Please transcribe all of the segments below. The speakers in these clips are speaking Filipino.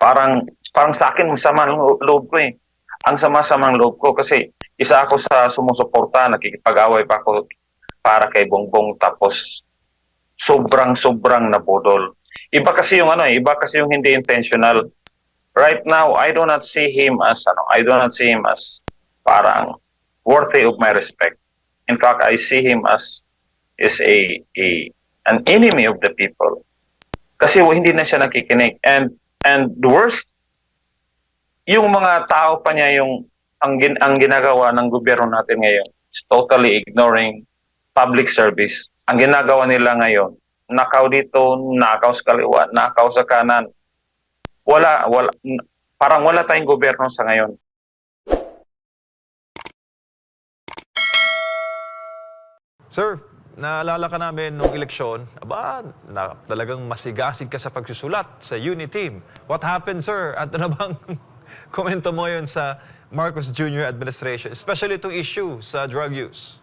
Parang parang sa akin masama ang loob ko, eh. Ang sama-samang loob ko kasi isa ako sa sumusuporta, nakikipag-away pa ako para kay Bongbong tapos sobrang-sobrang nabudol. Iba kasi yung ano, iba kasi yung hindi intentional. Right now, I do not see him as I do not see him as parang worthy of my respect. In fact, I see him as is a an enemy of the people. Kasi hindi na siya nakikinig. And the worst, yung mga tao pa niya yung ang ginagawa ng gobyerno natin ngayon is totally ignoring public service. Ang ginagawa nila ngayon, nakaw dito, nakaw sa kaliwa, nakaw sa kanan. Wala, parang wala tayong gobyerno sa ngayon. Sir, naalala ka namin nung eleksyon, talagang masigasig ka sa pagsusulat sa unit team. What happened, sir? At ano bang komento mo yun sa Marcos Jr. administration, especially itong issue sa drug use?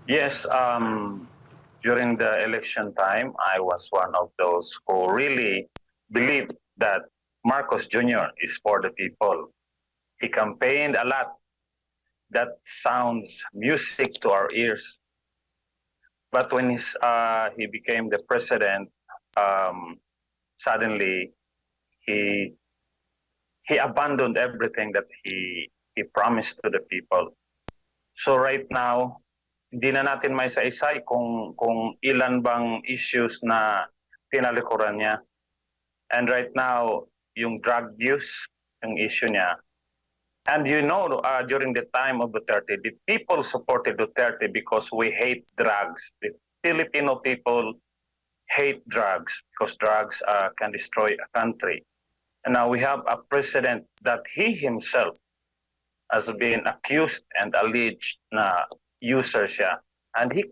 Yes, during the election time, I was one of those who really believed that Marcos Jr. is for the people. He campaigned a lot. That sounds music to our ears. But when he became the president, suddenly he abandoned everything that he promised to the people. So right now, hindi na natin may isa-isa kung ilan bang issues na tinalikuran niya. And right now, yung drug use, yung issue niya. And you know, during the time of Duterte, the people supported Duterte because we hate drugs. The Filipino people hate drugs because drugs can destroy a country. And now we have a president that he himself has been accused and alleged na user siya. And he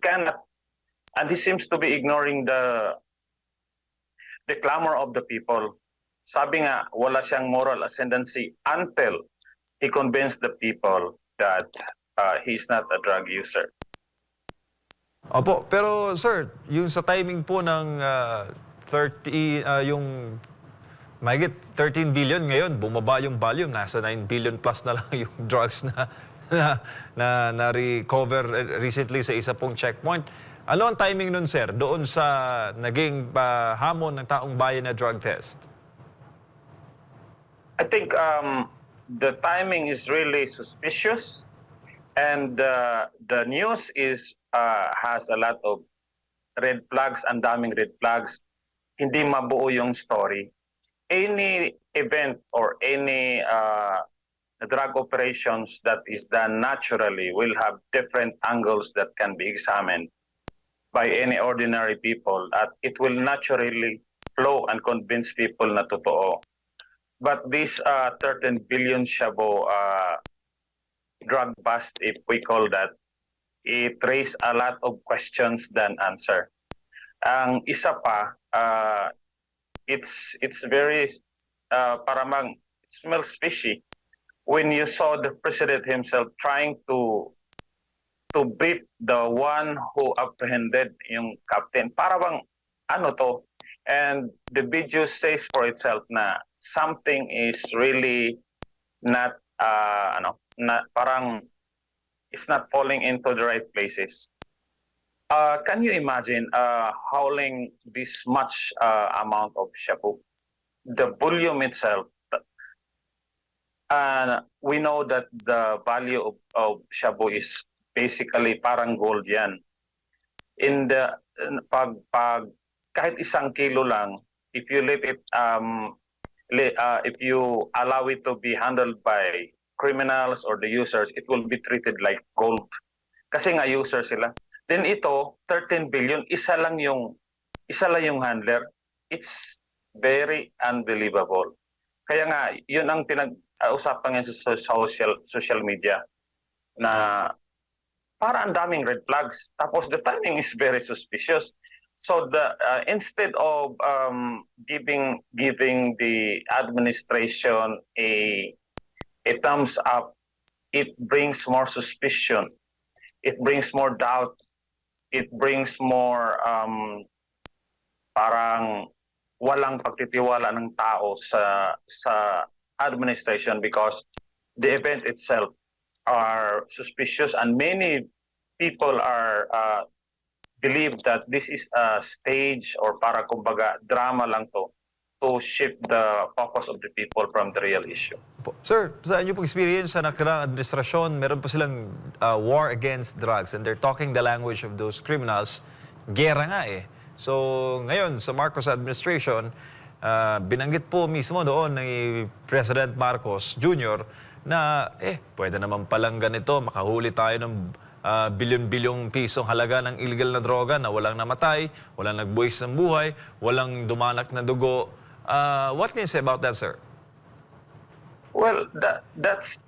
seems to be ignoring the clamor of the people. Sabi nga, wala siyang moral ascendancy until he convinced the people that he's not a drug user. Opo, pero sir, yung sa timing po ng yung mahigit 13 billion ngayon, bumaba yung volume, nasa 9 billion plus na lang yung drugs na recover recently sa isa pong checkpoint. Ano ang timing nun, sir, doon sa naging hamon ng taong bayan na drug test? I think the timing is really suspicious, and the news has a lot of red flags, and daming red flags. Hindi mabuo yung story. Any event or any drug operations that is done naturally will have different angles that can be examined by any ordinary people, at it will naturally flow and convince people na totoo. But this 13 billion shabu drug bust, if we call that, it raised a lot of questions than answer. Ang isa pa, it's very paramang it smells fishy when you saw the president himself trying to beat the one who apprehended yung captain. Parang ano to? And the video says for itself na something is really not not parang it's not falling into the right places. Can you imagine hauling this much amount of shabu? The volume itself, we know that the value of shabu is basically parang gold yan. Pag kahit 1 kilo lang, if you let it if you allow it to be handled by criminals or the users, it will be treated like gold. Kasi nga user sila. Then ito, 13 billion, isa lang yung handler. It's very unbelievable. Kaya nga, yun ang pinag-usapan ngayon sa social media na para ang daming red flags. Tapos the timing is very suspicious. So instead of giving the administration a thumbs up, it brings more suspicion. It brings more doubt. It brings more parang walang pagtitiwala ng tao sa administration because the event itself are suspicious and many people are believe that this is a stage or para kumbaga drama lang to shift the focus of the people from the real issue. Sir, sa inyo pong experience sa nakaraang administrasyon, meron po silang war against drugs and they're talking the language of those criminals. Gera nga eh. So ngayon sa Marcos administration, binanggit po mismo doon ni President Marcos Jr. na pwede naman palang ganito, makahuli tayo ng bilyon-bilyong pisong halaga ng illegal na droga na walang namatay, walang nagbuwis ng buhay, walang dumanak na dugo. What can you say about that, sir? Well, that's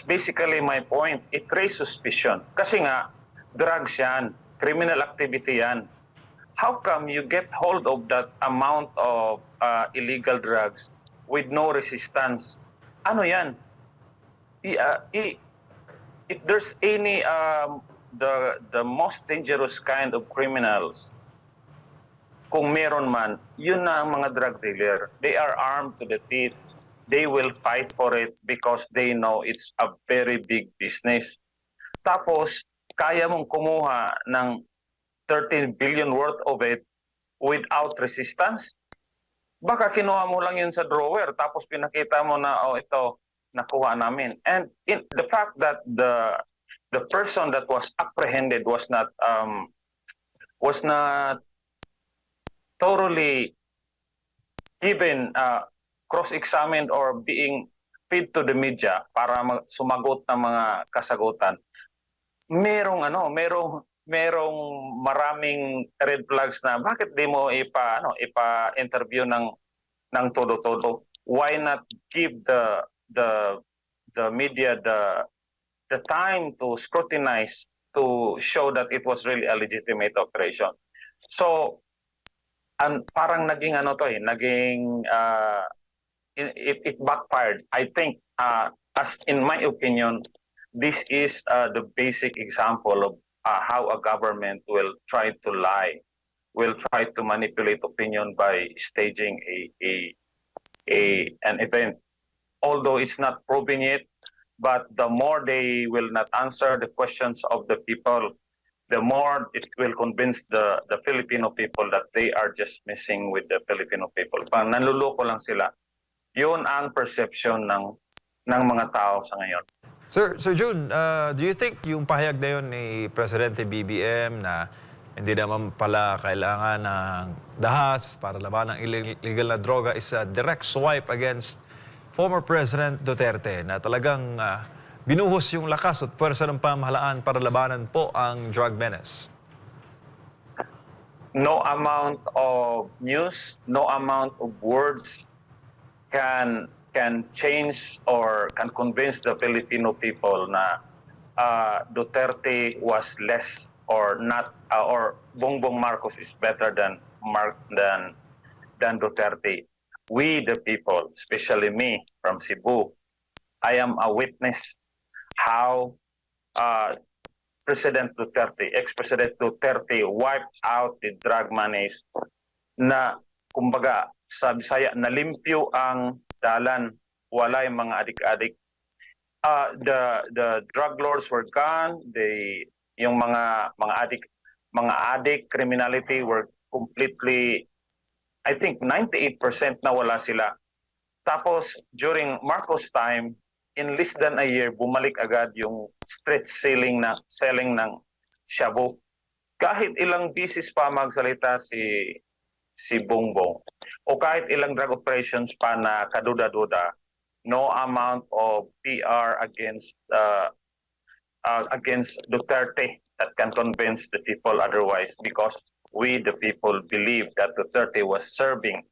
basically my point. It raised suspicion. Kasi nga, drugs yan, criminal activity yan. How come you get hold of that amount of illegal drugs with no resistance? Ano yan? If there's any the most dangerous kind of criminals, kung meron man, yun na ang mga drug dealer. They are armed to the teeth. They will fight for it because they know it's a very big business. Tapos, kaya mong kumuha ng 13 billion worth of it without resistance? Baka kinuha mo lang yun sa drawer tapos pinakita mo na, oh, ito, nakuha namin. And the fact that the person that was apprehended was not thoroughly given cross-examined or being fed to the media para sumagot ng mga kasagutan. Merong maraming red flags na bakit di mo ipa-interview ng todo-todo? Why not give the media the time to scrutinize to show that it was really a legitimate operation? So parang naging it backfired. I think as in my opinion, this is the basic example of how a government will try to lie, will try to manipulate opinion by staging an event. Although it's not proving it, but the more they will not answer the questions of the people, the more it will convince the Filipino people that they are just messing with the Filipino people. Pang nanluloko lang sila. Yun ang perception ng mga tao sa ngayon. Sir June, do you think yung pahayag na yun ni Presidente BBM na hindi naman pala kailangan ng dahas para laban ng illegal na droga is a direct swipe against former President Duterte na talagang binuhos yung lakas at pwersa ng pamahalaan para labanan po ang drug menace? No amount of news, no amount of words can change or can convince the Filipino people na Duterte was less or not or Bongbong Marcos is better than Duterte. We the people, especially me from Cebu, I am a witness how President Duterte, ex-President Duterte wiped out the drug monies na kumbaga sa Bisaya nalimpyo ang dalan, wala yung mga adik-adik. The drug lords were gone, yung mga adik criminality were completely, I think 98% na wala sila. Tapos during Marcos time, in less than a year, bumalik agad yung street selling ng shabu. Kahit ilang bisis pa magsalita si Bongbong o kahit ilang drug operations pa na kaduda-duda, no amount of PR against Duterte that can convince the people otherwise, because we the people believe that Duterte was serving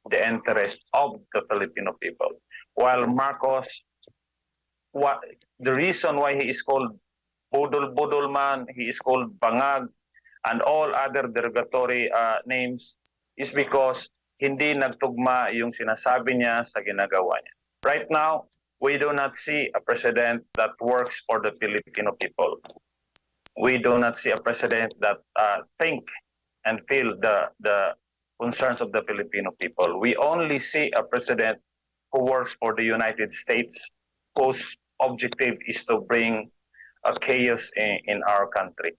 the interest of the Filipino people. While Marcos, the reason why he is called Budol man, he is called Bangag, and all other derogatory names is because hindi nagtugma yung sinasabi niya sa ginagawa niya. Right now, we do not see a president that works for the Filipino people. We do not see a president that think and feel the concerns of the Filipino people. We only see a president who works for the United States, whose objective is to bring a chaos in our country.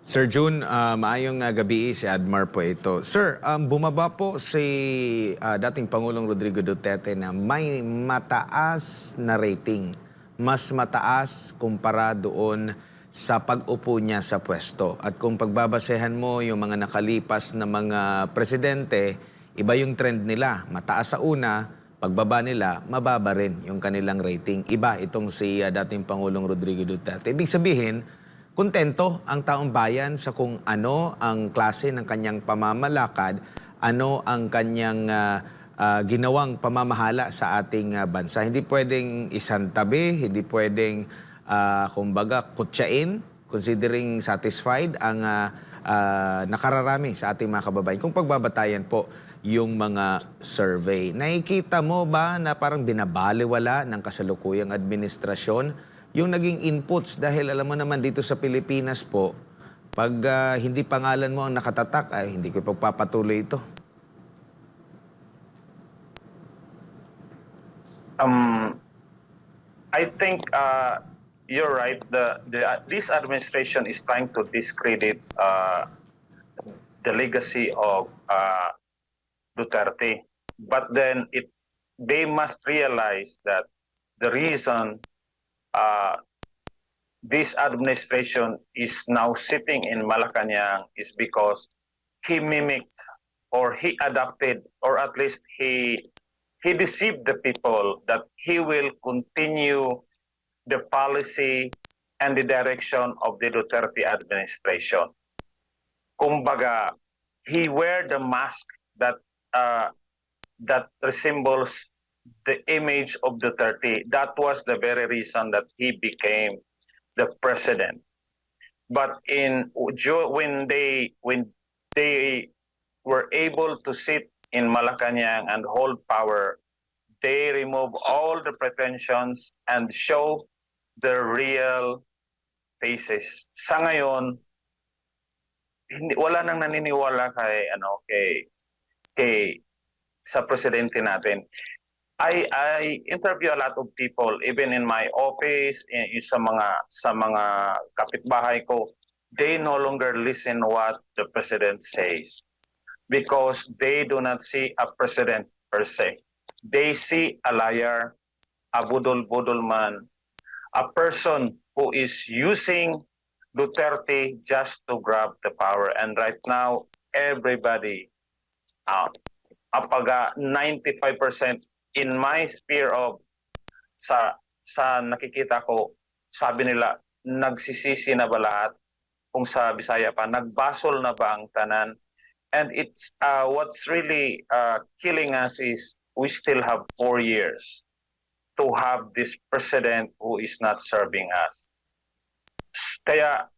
Sir June, maayong gabi, si Admar po ito. Sir, bumaba po si dating Pangulong Rodrigo Duterte na may mataas na rating. Mas mataas kumpara doon sa pag-upo niya sa pwesto. At kung pagbabasehan mo yung mga nakalipas na mga presidente, iba yung trend nila. Mataas sa una, pagbaba nila, mababa rin yung kanilang rating. Iba itong si dating Pangulong Rodrigo Duterte. Ibig sabihin, kontento ang taong bayan sa kung ano ang klase ng kanyang pamamalakad, ano ang kanyang ginawang pamamahala sa ating bansa. Hindi pwedeng isantabi, hindi pwedeng kumbaga kutsain, considering satisfied ang nakararami sa ating mga kababayan. Kung pagbabatayan po yung mga survey, nakikita mo ba na parang binabaliwala ng kasalukuyang administrasyon yung naging inputs? Dahil alam mo naman dito sa Pilipinas po, pag hindi pangalan mo ang nakatatak, ay hindi ko pagpapatuloy ito. I think you're right. This administration is trying to discredit the legacy of Duterte, but then they must realize that the reason this administration is now sitting in Malacanang is because he mimicked or he adopted, or at least he deceived the people that he will continue the policy and the direction of the Duterte administration. Kumbaga, he wear the mask that that resembles the image of Duterte. That was the very reason that he became the president. But when they were able to sit in Malacanang and hold power, they remove all the pretensions and show the real faces. Sa ngayon, wala nang naniniwala kay sa presidente natin. I interview a lot of people, even in my office, sa mga kapitbahay ko. They no longer listen what the president says because they do not see a president per se. They see a liar, a budol-budol man, a person who is using Duterte just to grab the power. And right now, everybody, 95% in my sphere of sa nakikita ko, sabi nila, nagsisisi na ba lahat? Kung sa Bisaya pa, nagbasol na ba ang tanan? And it's what's really killing us is we still have 4 years to have this president who is not serving us. Kaya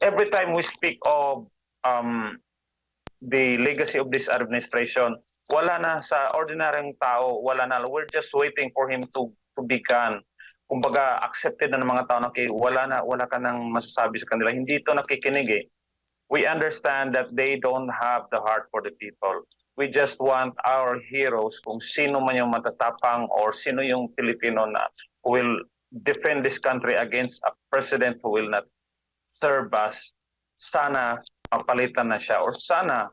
every time we speak of the legacy of this administration, wala na sa ordinaryong tao, wala na. We're just waiting for him to be gone. Kumbaga, accepted na ng mga tao na wala ka nang masasabi sa kanila. Hindi ito nakikinig eh. We understand that they don't have the heart for the people. We just want our heroes, kung sino man yung matatapang or sino yung Pilipino na who will defend this country against a president who will not serve us. Sana mapalitan na siya, or sana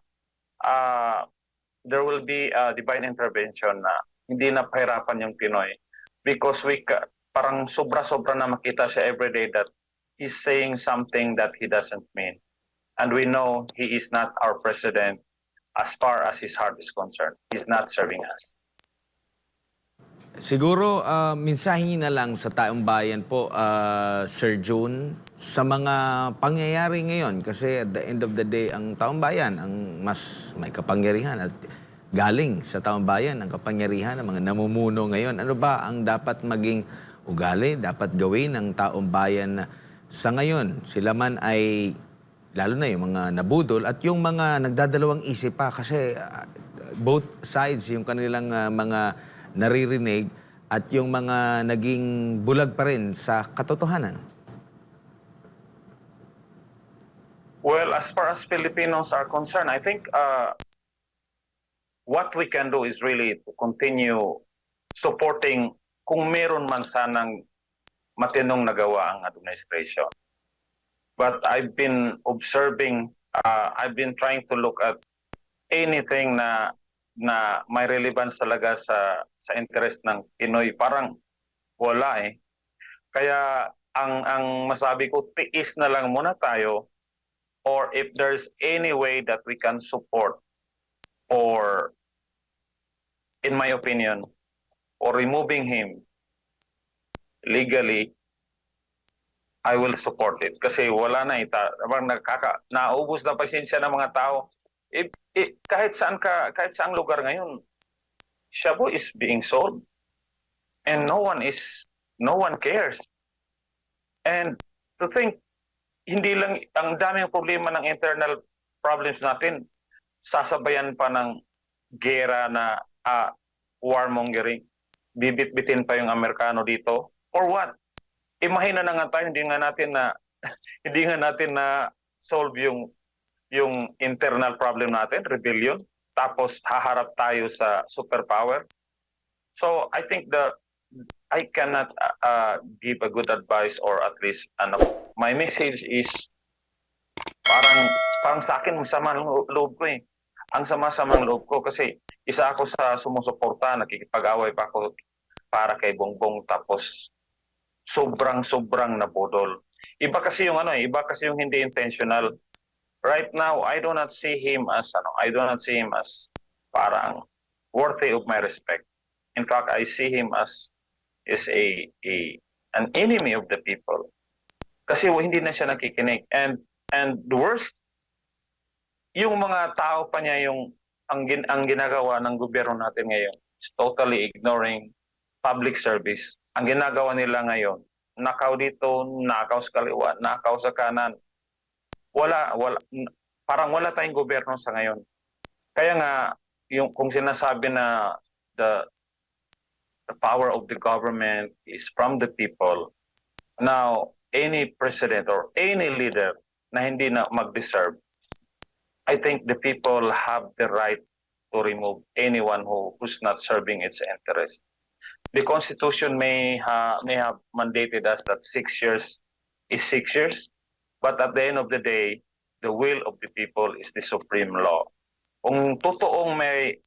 there will be a divine intervention na hindi na pahirapan yung Pinoy, because parang sobra-sobra na makita siya everyday that he's saying something that he doesn't mean, and we know he is not our president as far as his heart is concerned. He's not serving us. Siguro, mensahe na lang sa taong bayan po, Sir June, sa mga pangyayari ngayon. Kasi at the end of the day, ang taong bayan ang mas may kapangyarihan at galing sa taong bayan ang kapangyarihan ng mga namumuno ngayon. Ano ba ang dapat maging ugali, dapat gawin ng taong bayan sa ngayon? Sila man ay, lalo na yung mga nabudol at yung mga nagdadalawang isip pa. Kasi both sides, yung kanilang mga naririnig at yung mga naging bulag pa rin sa katotohanan? Well, as far as Filipinos are concerned, I think what we can do is really to continue supporting kung meron man sanang matinong nagawa ang administration. But I've been observing, I've been trying to look at anything na may relevance talaga sa interest ng Pinoy. Parang wala eh. Kaya ang masabi ko, tiis na lang muna tayo, or if there's any way that we can support, or in my opinion, or removing him legally, I will support it. Kasi wala na ita, naubos na pasensya ng mga tao. Kahit saang lugar ngayon, shabu is being sold, and no one cares. And to think, hindi lang, ang daming problema ng internal problems natin, sasabayan pa ng gera na warmongering, bibit-bitin pa yung Amerikano dito, or what? Imagine na nga tayo, hindi nga natin na solve yung internal problem natin, rebellion, tapos haharap tayo sa superpower. So I think I cannot give a good advice, or at least my message is parang sa akin masama ang loob ko eh. Ang sama-samang loob ko kasi isa ako sa sumusuporta, nakikipag-away pa ako para kay Bongbong, tapos sobrang nabudol. Iba kasi yung hindi intentional. Right now, I do not see him as parang worthy of my respect. In fact, I see him as an enemy of the people. Kasi hindi na siya nakikinig. And the worst, yung mga tao pa niya ang ginagawa ng gobyerno natin ngayon is totally ignoring public service. Ang ginagawa nila ngayon, nakaw dito, nakaw sa kaliwa, nakaw sa kanan. Parang wala tayong gobyerno sa ngayon. Kaya nga, kung sinasabi na the power of the government is from the people, now, any president or any leader na hindi na mag-deserve, I think the people have the right to remove anyone who's not serving its interest. The Constitution may have mandated us that 6 years is 6 years, but at the end of the day, the will of the people is the supreme law. Kung totoong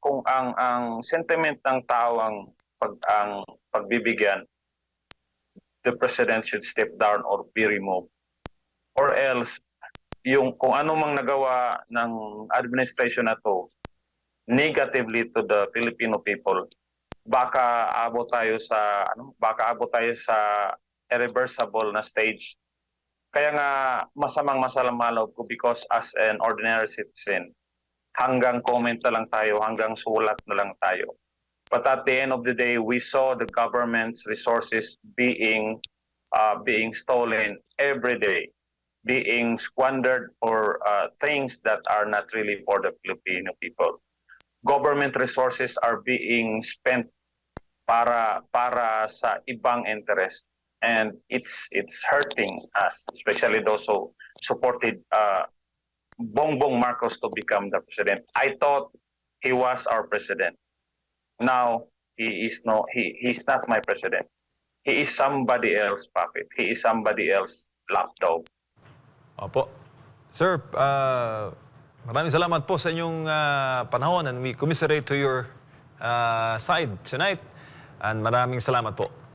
kung ang sentiment ng tao ang pagbibigyan, the president should step down or be removed. Or else, kung ano mang nagawa ng administration na to negatively to the Filipino people, baka abot tayo sa irreversible na stage. Kaya nga masamang-masama loob ko, because as an ordinary citizen, hanggang comment na lang tayo, hanggang sulat na lang tayo. But at the end of the day, we saw the government's resources being stolen every day, being squandered for things that are not really for the Filipino people. Government resources are being spent para sa ibang interest, and it's hurting us, especially those who supported Bongbong Marcos to become the president. I thought he was our president. Now he's not my president. He is somebody else puppet. He is somebody else lapdog. Opo. Sir, maraming salamat po sa inyong panahon, and we commiserate to your side tonight. And maraming salamat po.